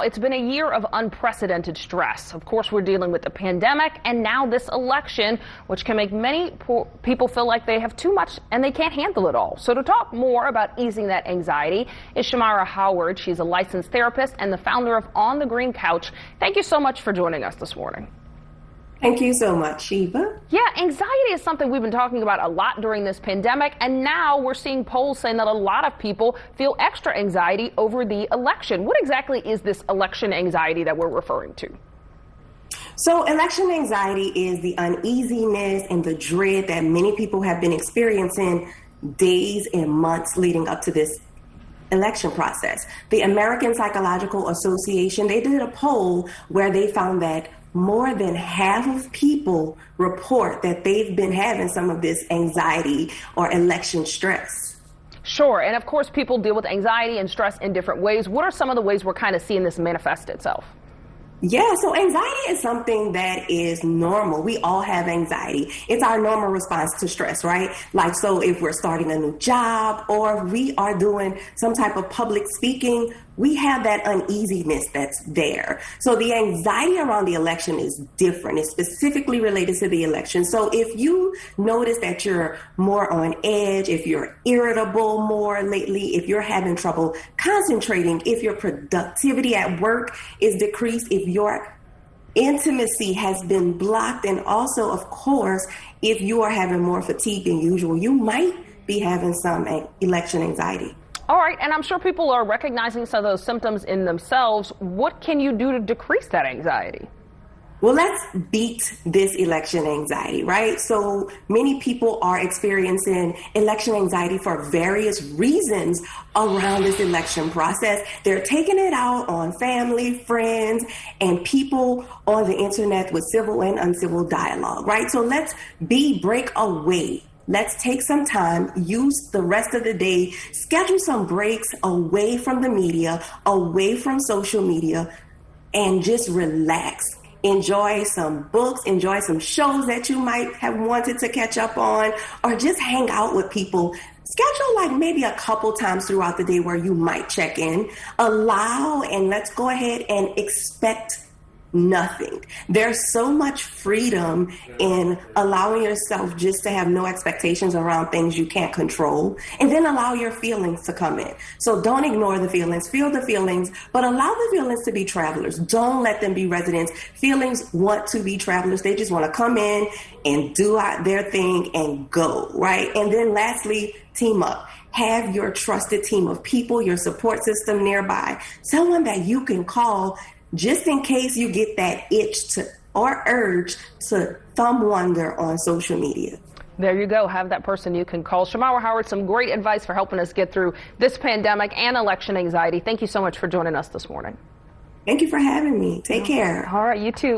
It's been a year of unprecedented stress. Of course, we're dealing with the pandemic and now this election, which can make many people feel like they have too much and they can't handle it all. So to talk more about easing that anxiety is Shamara Howard. She's a licensed therapist and the founder of On the Green Couch. Thank you so much for joining us this morning. Thank you so much, Sheba. Yeah, anxiety is something we've been talking about a lot during this pandemic, and now we're seeing polls saying that a lot of people feel extra anxiety over the election. What exactly is this election anxiety that we're referring to? So election anxiety is the uneasiness and the dread that many people have been experiencing days and months leading up to this election process. The American Psychological Association, they did a poll where they found that more than half of people report that they've been having some of this anxiety or election stress. Sure. And of course, people deal with anxiety and stress in different ways. What are some of the ways we're kind of seeing this manifest itself? Yeah, so anxiety is something that is normal. We all have anxiety. It's our normal response to stress, right? Like, so if we're starting a new job or we are doing some type of public speaking, we have that uneasiness that's there. So the anxiety around the election is different. It's specifically related to the election. So if you notice that you're more on edge, if you're irritable more lately, if you're having trouble concentrating, if your productivity at work is decreased, if your intimacy has been blocked, and also, of course, if you are having more fatigue than usual, you might be having some election anxiety. All right, and I'm sure people are recognizing some of those symptoms in themselves. What can you do to decrease that anxiety? Well, let's beat this election anxiety, right? So many people are experiencing election anxiety for various reasons around this election process. They're taking it out on family, friends, and people on the internet with civil and uncivil dialogue, right? So let's break away. Let's take some time, use the rest of the day, schedule some breaks away from the media, away from social media, and just relax. Enjoy some books, enjoy some shows that you might have wanted to catch up on, or just hang out with people. Schedule like maybe a couple times throughout the day where you might check in. Allow, and let's go ahead and expect nothing. There's so much freedom in allowing yourself just to have no expectations around things you can't control, and then allow your feelings to come in. So don't ignore the feelings, feel the feelings, but allow the feelings to be travelers. Don't let them be residents. Feelings want to be travelers. They just want to come in and do their thing and go, right? And then lastly, team up. Have your trusted team of people, your support system nearby, someone that you can call just in case you get that itch or urge to thumb wander on social media. There you go. Have that person you can call. Shamara Howard, some great advice for helping us get through this pandemic and election anxiety. Thank you so much for joining us this morning. Thank you for having me. Take care. All right, you too.